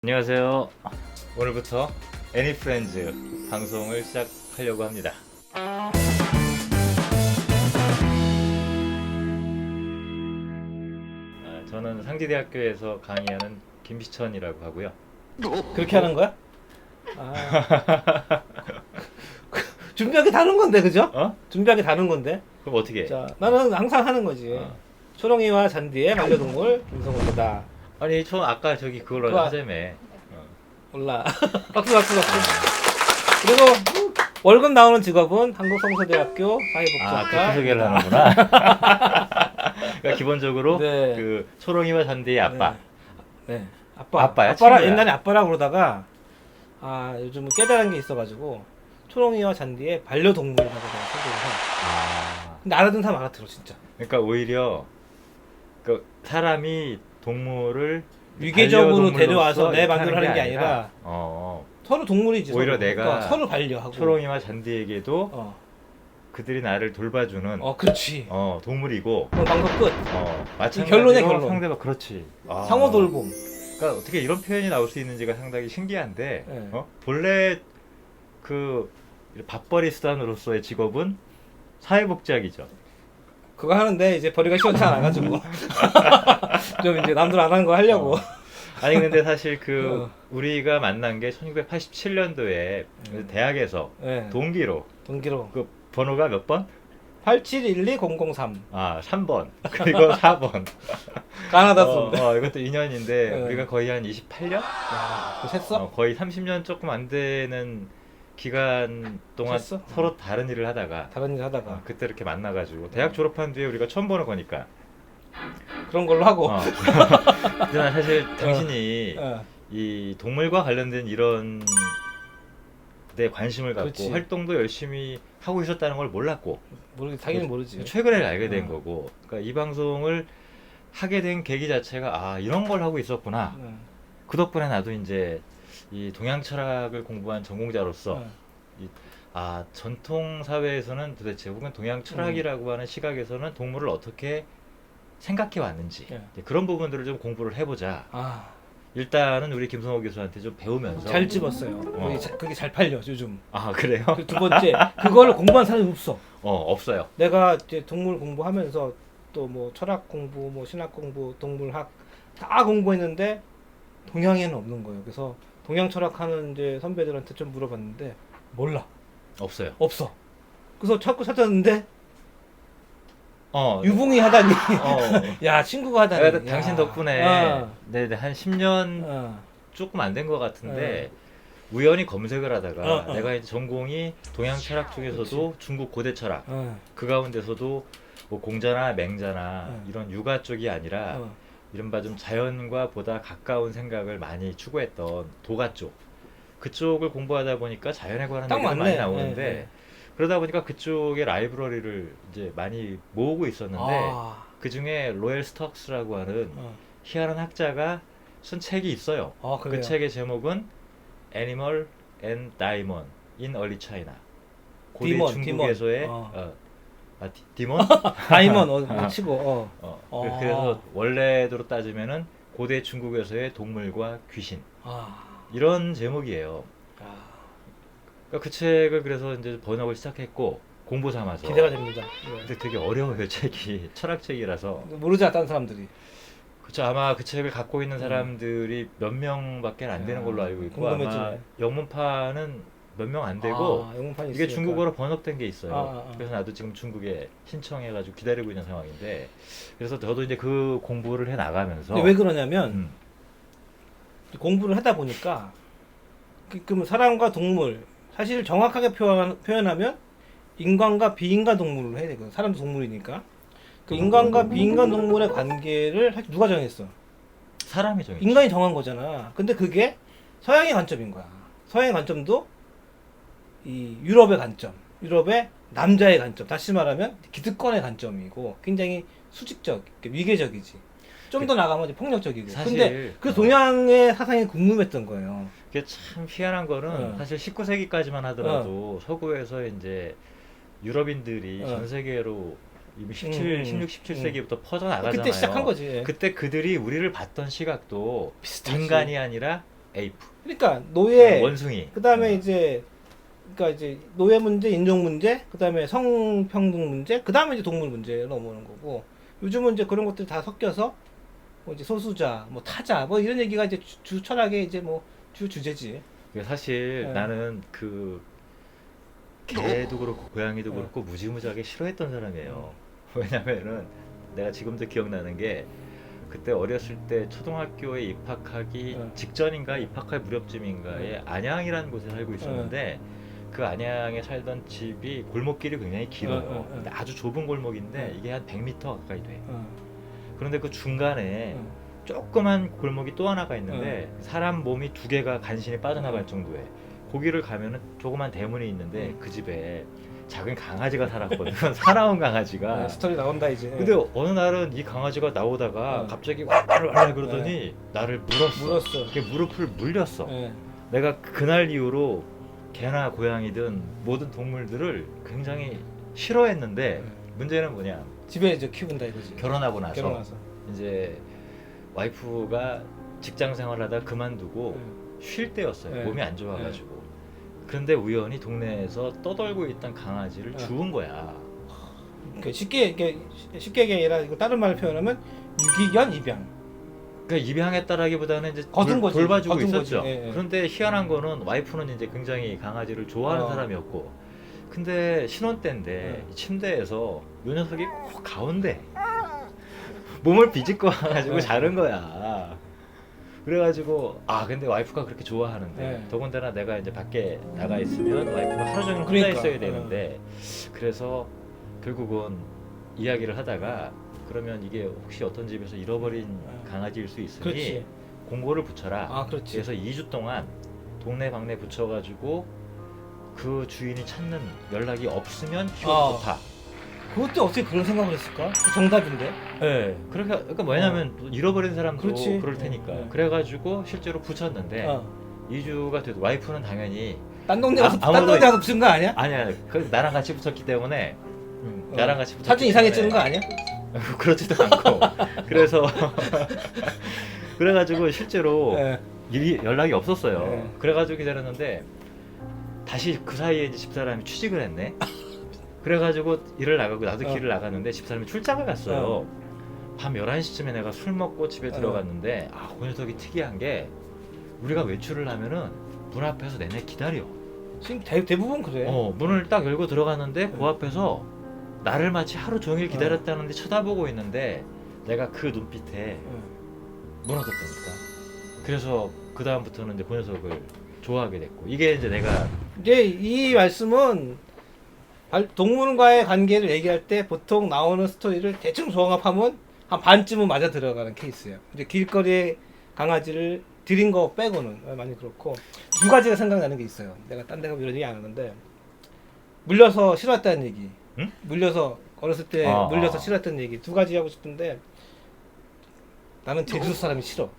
안녕하세요. 오늘부터 애니프렌즈 방송을 시작하려고 합니다. 저는 상지대학교에서 강의하는 김시천이라고 하고요. 그렇게 하는 거야? 준비하기 다른 건데, 그죠? 준비하기 다른 건데. 그럼 어떻게 해? 자, 나는 항상 하는 거지. 초롱이와 잔디의 반려동물 김성호다. 아니, 저 아까 저기 그걸로 그거 하자며. 몰라. 박수. 그리고 월급 나오는 직업은 한국성서대학교 사회복지학과. 그렇게 소개를 하는구나. 그러니까 기본적으로 네. 그 초롱이와 잔디의 아빠. 네. 아빠야? 아빠라 친구야? 옛날에 아빠라고 그러다가 요즘 깨달은 게 있어가지고 초롱이와 잔디의 반려동물이라고 내가 소개를 해. 근데 알아듣는 사람 알아들어 진짜. 그러니까 오히려 그 사람이 동물을 위계적으로 반려동물로서 데려와서 내 이렇게 마음대로 하는 게 아니라, 아니라 서로 동물이지. 오히려 서로. 내가 그러니까 서로 반려하고. 초롱이와 잔디에게도 그들이 나를 돌봐주는 그렇지. 동물이고 방송 끝. 마찬가지로 결론이야, 결론. 상대방 그렇지. 상호 돌봄. 그러니까 어떻게 이런 표현이 나올 수 있는지가 상당히 신기한데 네. 본래 그 밥벌이 수단으로서의 직업은 사회복지학이죠. 그거 하는데 이제 벌이가 시원치 않아가지고 좀 이제 남들 안 하는 거 하려고. 아니 근데 사실 그 우리가 만난 게 1987년도에 대학에서 네. 동기로 동기로 그 번호가 몇 번? 8712003 3번 그리고 4번 까나다 쏜데. 이것도 인연인데 네. 우리가 거의 한 28년? 그거 셌어? 거의 30년 조금 안 되는 기간 동안 셌어? 서로 다른 일을 하다가 다른 일 하다가 그때 이렇게 만나가지고 대학 졸업한 뒤에 우리가 처음 보는 거니까 그런 걸로 하고. 근데 난 사실 당신이 어. 이 동물과 관련된 이런 데 관심을 갖고 그렇지. 활동도 열심히 하고 있었다는 걸 몰랐고 당연히 모르지. 최근에 알게 된 거고, 그러니까 이 방송을 하게 된 계기 자체가 이런 걸 하고 있었구나. 그 덕분에 나도 이제 이 동양 철학을 공부한 전공자로서 전통 사회에서는 도대체 혹은 동양 철학이라고 하는 시각에서는 동물을 어떻게 생각해 왔는지 이제 그런 부분들을 좀 공부를 해보자. 일단은 우리 김성호 교수한테 좀 배우면서 잘 집었어요. 그게 잘 팔려 요즘. 그래요? 그 두 번째 그걸 공부한 사람이 없어. 없어요. 내가 이제 동물 공부하면서 또 뭐 철학 공부, 뭐 신학 공부, 동물학 다 공부했는데 동양에는 없는 거예요. 그래서 동양 철학하는 이제 선배들한테 좀 물어봤는데 몰라. 없어요. 없어. 그래서 자꾸 찾았는데 어, 유붕이 하다니. 야, 친구가 하다니. 내가 당신 덕분에 한 10년 조금 안 된 것 같은데 우연히 검색을 하다가 내가 이제 전공이 동양 철학 중에서도 중국 고대 철학 그 가운데서도 뭐 공자나 맹자나 이런 유가 쪽이 아니라 이른바 좀 자연과 보다 가까운 생각을 많이 추구했던 도가 쪽 그쪽을 공부하다 보니까 자연에 관한 딱 얘기가 맞네. 많이 나오는데 그러다 보니까 그쪽의 라이브러리를 이제 많이 모으고 있었는데 그 중에 로엘 스톡스라고 하는 희한한 학자가 쓴 책이 있어요. 그 그래요? 책의 제목은 Animal and Daimon in Early China. 고대 중국에서의 디몬? 다이먼 치고. 그래서 원래대로 따지면은 고대 중국에서의 동물과 귀신 이런 제목이에요. 그러니까 그 책을 그래서 이제 번역을 시작했고 공부 삼아서 기대가 됩니다. 근데 되게 어려워요 책이 철학책이라서 모르지 않다는 사람들이. 그렇죠. 아마 그 책을 갖고 있는 사람들이 몇 명밖에 안 되는 걸로 알고 있고 궁금해지네. 아마 영문판은 몇 명 안 되고 영문판이 이게 있으니까. 중국어로 번역된 게 있어요. 그래서 나도 지금 중국에 신청해가지고 기다리고 있는 상황인데 그래서 저도 이제 그 공부를 해 나가면서 근데 왜 그러냐면 공부를 하다 보니까 그러면 사람과 동물 사실 정확하게 표현하면 인간과 비인간 동물을 해야 되거든. 사람도 동물이니까. 그 인간과 비인간 동물의 관계를 사실 누가 정했어? 사람이 정했죠. 인간이 정한 거잖아. 근데 그게 서양의 관점인 거야. 서양의 관점도 이 유럽의 관점, 유럽의 남자의 관점, 다시 말하면 기득권의 관점이고 굉장히 수직적, 위계적이지. 좀 더 나가면 이제 폭력적이고. 사실, 근데 그 동양의 사상이 궁금했던 거예요. 그게 참 희한한 거는 사실 19세기까지만 하더라도 서구에서 이제 유럽인들이 전 세계로 이미 16, 17세기부터 퍼져나가잖아요. 그때 시작한 거지. 그때 그들이 우리를 봤던 시각도 비슷하지. 인간이 아니라 에이프. 그러니까 노예, 원숭이. 그다음에 이제 그러니까 이제 노예 문제, 인종 문제, 그다음에 성평등 문제, 그다음에 이제 동물 문제로 넘어오는 거고 요즘은 이제 그런 것들이 다 섞여서 뭐 이제 소수자, 뭐 타자, 뭐 이런 얘기가 이제 주 철학의 이제 뭐 주 주제지. 사실 네. 나는 그 개도 그렇고 고양이도 네. 그렇고 무지무지하게 싫어했던 사람이에요. 왜냐면은 내가 지금도 기억나는 게 그때 어렸을 때 초등학교에 입학하기 네. 직전인가 입학할 무렵쯤인가에 안양이라는 곳에 살고 있었는데 그 안양에 살던 집이 골목길이 굉장히 길어요. 근데 아주 좁은 골목인데 이게 한 100m 가까이 돼. 그런데 그 중간에 조그만 골목이 또 하나가 있는데 사람 몸이 두 개가 간신히 빠져나갈 정도에 거기를 가면은 조그만 대문이 있는데 그 집에 작은 강아지가 살았거든. 사나운 강아지가. 스토리 나온다 이제. 근데 어느 날은 이 강아지가 나오다가 갑자기 왈왈 그러더니 나를 물었어. 이렇게 무릎을 물렸어. 내가 그날 이후로 개나 고양이든 모든 동물들을 굉장히 싫어했는데 문제는 뭐냐? 집에 이제 키운다 이거지. 결혼하고 나서 결혼해서. 이제 와이프가 직장 생활하다 그만두고 쉴 때였어요. 몸이 안 좋아가지고. 그런데 우연히 동네에서 떠돌고 있던 강아지를 주운 거야. 그 쉽게 얘기해라. 이거 다른 말로 표현하면 유기견 입양. 그러니까 입양했다라기보다는 이제 거둔 거지. 돌봐주고 거둔 있었죠. 거지. 예. 그런데 희한한 거는 와이프는 이제 굉장히 강아지를 좋아하는 사람이었고, 근데 신혼 때인데 침대에서 요 녀석이 꼭 가운데 몸을 비집고 와가지고 자는 거야. 그래가지고 근데 와이프가 그렇게 좋아하는데 더군다나 내가 이제 밖에 나가 있으면 와이프가 하루 종일 혼자 있어야 되는데 그래서 결국은 이야기를 하다가 그러면 이게 혹시 어떤 집에서 잃어버린 강아지일 수 있으니 그렇지. 공고를 붙여라. 그렇지. 그래서 2주 동안 동네 방네 붙여가지고 그 주인이 찾는 연락이 없으면 키워도 좋다. 그것도 어떻게 그런 생각을 했을까? 정답인데. 네, 그러니까 왜냐면 잃어버린 사람도 그렇지. 그럴 테니까. 그래가지고 실제로 붙였는데 2주가 돼도 와이프는 당연히 딴 동네 가서 아무도- 딴 동네 가서 붙인 거 아니야? 아니야. 나랑 같이 붙였기 때문에 나랑 같이 붙였기 사진 이상하게 때문에 찍은 거 아니야? 그렇지도 않고 그래서 그래가지고 실제로 연락이 없었어요. 그래가지고 기다렸는데 다시 그 사이에 이제 집사람이 취직을 했네. 그래가지고 일을 나가고 나도 길을 나갔는데 집사람이 출장을 갔어요. 밤 11시쯤에 내가 술 먹고 집에 들어갔는데 그 녀석이 특이한 게 우리가 외출을 하면은 문 앞에서 내내 기다려. 지금 대부분 그래. 문을 딱 열고 들어갔는데 그 앞에서 나를 마치 하루 종일 기다렸다는데 쳐다보고 있는데 내가 그 눈빛에 무너졌다니까. 그래서 그 다음부터는 이제 그 녀석을 좋아하게 됐고 이게 이제 내가 이제 이 말씀은 동물과의 관계를 얘기할 때 보통 나오는 스토리를 대충 종합하면 한 반쯤은 맞아 들어가는 케이스예요. 이제 길거리에 강아지를 들인 거 빼고는 많이 그렇고 두 가지가 생각나는 게 있어요. 내가 딴 데 가면 이런 얘기 안 하는데 물려서 싫어했다는 얘기. 응? 물려서 어렸을 때 물려서 싫어했다는 얘기 두 가지 하고 싶은데 나는 제주도 사람이 싫어.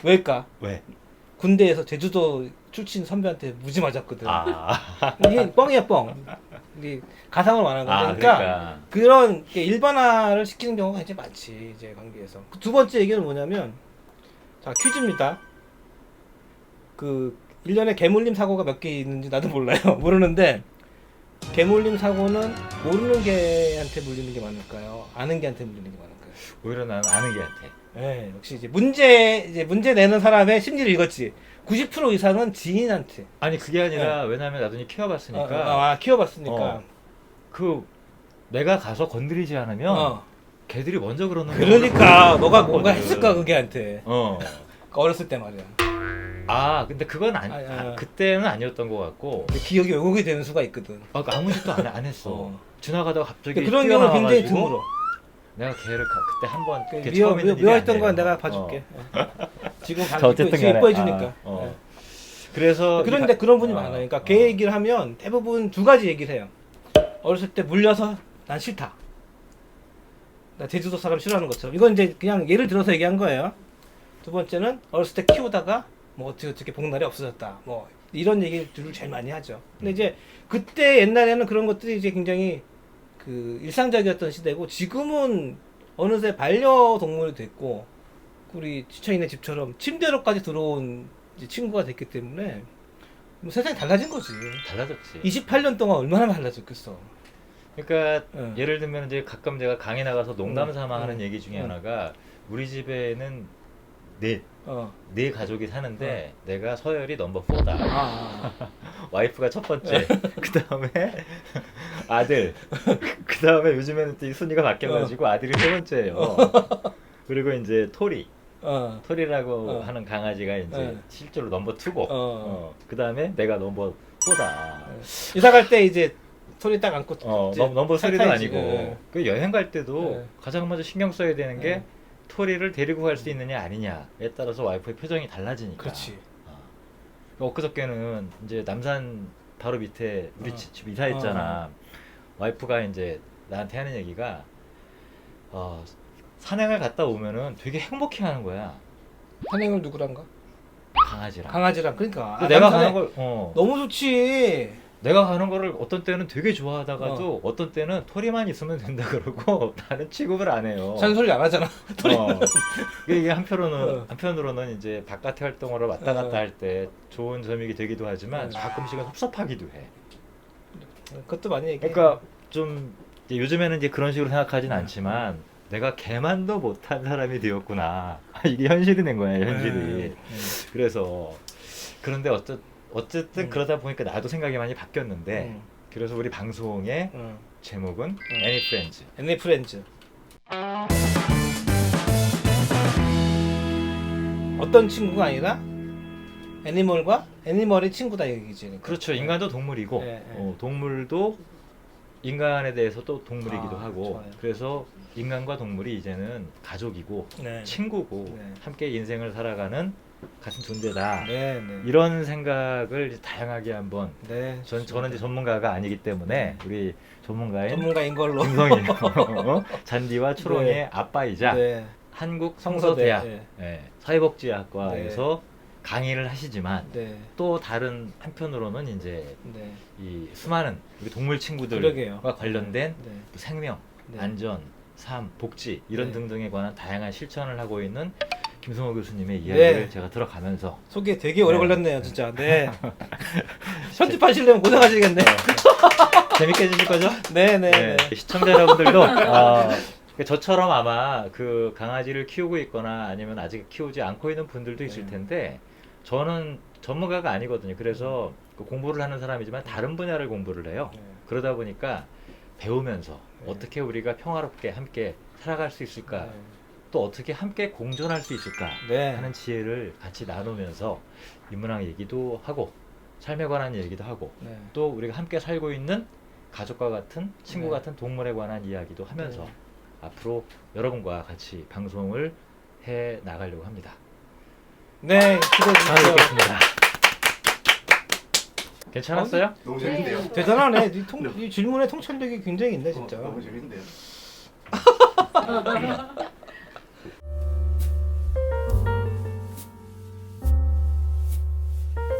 왜일까? 왜? 군대에서 제주도 출신 선배한테 무지 맞았거든. 이게 뻥이야 뻥. 이게 가상으로 말하는 건데. 그러니까 그런 일반화를 시키는 경우가 이제 많지 이제 관계에서. 두 번째 얘기는 뭐냐면 자 퀴즈입니다. 그 1년에 개물림 사고가 몇 개 있는지 나도 몰라요. 모르는데 개물림 사고는 모르는 개한테 물리는 게 많을까요? 아는 개한테 물리는 게 많을까요? 오히려 나는 아는 개한테. 네, 역시 이제 문제 내는 사람의 심리를 읽었지. 90% 이상은 지인한테. 아니 그게 아니라 왜냐면 나도 키워봤으니까. 키워봤으니까. 그 내가 가서 건드리지 않으면 걔들이 먼저 그러는 거야. 그러니까 너가 뭔가 했을까 그 개한테. 어렸을 때 말이야. 근데 그건 그때는 아니었던 것 같고. 기억이 왜곡이 되는 수가 있거든. 아무 짓도 안 했어. 지나가다가 갑자기 그런 경우는 굉장히 드물어. 내가 걔를 그때 한번 미워했던 건 내가 봐줄게. 지금 어쨌든 간에 이뻐해주니까. 그래서 그런데 그런 분이 많아요. 그러니까 개 얘기를 하면 대부분 두 가지 얘기를 해요. 어렸을 때 물려서 난 싫다. 나 제주도 사람 싫어하는 것처럼. 이건 이제 그냥 예를 들어서 얘기한 거예요. 두 번째는 어렸을 때 키우다가 뭐 어떻게 복날이 없어졌다. 뭐 이런 얘기들을 제일 많이 하죠. 근데 이제 그때 옛날에는 그런 것들이 이제 굉장히 그 일상적이었던 시대고 지금은 어느새 반려동물이 됐고 우리 지쳐있는 집처럼 침대로까지 들어온 이제 친구가 됐기 때문에 뭐 세상이 달라진 거지. 달라졌지. 28년 동안 얼마나 달라졌겠어. 그러니까 응. 예를 들면 이제 가끔 제가 강의 나가서 농담 삼아 하는 응. 얘기 중에 응. 하나가 우리 집에는 네 어. 가족이 사는데 내가 서열이 넘버 4다. 와이프가 첫 번째, 그 다음에 아들, 그 다음에 요즘에는 또 이 순위가 바뀌어가지고 아들이 세 번째예요. 그리고 이제 토리라고 하는 강아지가 이제 실제로 넘버 2고, 그 다음에 내가 넘버 4다. 이사 갈 때 이제 소리 딱 안고 이제 넘버 3도 탈타이지. 아니고 그 여행 갈 때도 가장 먼저 신경 써야 되는 게 토리를 데리고 갈 수 있느냐 아니냐에 따라서 와이프의 표정이 달라지니까. 그렇지. 엊그저께는 이제 남산 바로 밑에 우리 집 이사했잖아. 와이프가 이제 나한테 하는 얘기가 산행을 갔다 오면은 되게 행복해하는 거야. 산행을 누구랑가? 강아지랑. 강아지랑. 그러니까 근데 내가 남산에 가는 걸 너무 좋지. 내가 가는 거를 어떤 때는 되게 좋아하다가도 어떤 때는 토리만 있으면 된다 그러고 나는 취급을 안 해요. 잔소리 안 하잖아. 이게 한편으로는 이제 바깥 활동으로 왔다 갔다 할 때 좋은 점이 되기도 하지만 가끔씩은 섭섭하기도 해. 그것도 많이 얘기해. 그러니까 좀 이제 요즘에는 이제 그런 식으로 생각하진 않지만 내가 개만도 못한 사람이 되었구나. 이게 현실이 된 거야, 현실이. 그래서 그런데 어쨌든 그러다 보니까 나도 생각이 많이 바뀌었는데 그래서 우리 방송의 제목은 Any Friends. Any Friends. 어떤 친구가 아니라 애니멀의 친구다 얘기지. 그러니까. 그렇죠. 인간도 동물이고 동물도 인간에 대해서 또 동물이기도 하고 좋아요. 그래서 인간과 동물이 이제는 가족이고 친구고 함께 인생을 살아가는 같은 존재다. 이런 생각을 이제 다양하게 한번 저는 이제 전문가가 아니기 때문에 우리 전문가인 걸로 김성일 잔디와 초롱의 아빠이자 한국 성서대학 사회복지학과에서 강의를 하시지만 또 다른 한편으로는 이제 이 수많은 우리 동물 친구들과 관련된 생명, 안전, 삶, 복지 이런 등등에 관한 다양한 실천을 하고 있는 김성호 교수님의 이야기를 제가 들어가면서 소개 되게 오래 걸렸네요, 진짜. 편집하시려면 고생하시겠네. 재밌게 해주실 거죠? 네. 시청자 여러분들도 저처럼 아마 그 강아지를 키우고 있거나 아니면 아직 키우지 않고 있는 분들도 있을 텐데 저는 전문가가 아니거든요. 그래서 공부를 하는 사람이지만 다른 분야를 공부를 해요. 그러다 보니까 배우면서 어떻게 우리가 평화롭게 함께 살아갈 수 있을까 또 어떻게 함께 공존할 수 있을까 하는 지혜를 같이 나누면서 인문학 얘기도 하고 삶에 관한 얘기도 하고 또 우리가 함께 살고 있는 가족과 같은 친구 같은 동물에 관한 이야기도 하면서 앞으로 여러분과 같이 방송을 해 나가려고 합니다. 기대해 주세요. 뵙겠습니다. 괜찮았어요? 너무 재밌는데요? 대단하네. 이 질문의 통찰력이 굉장히 있네, 진짜. 너무 재밌는데요?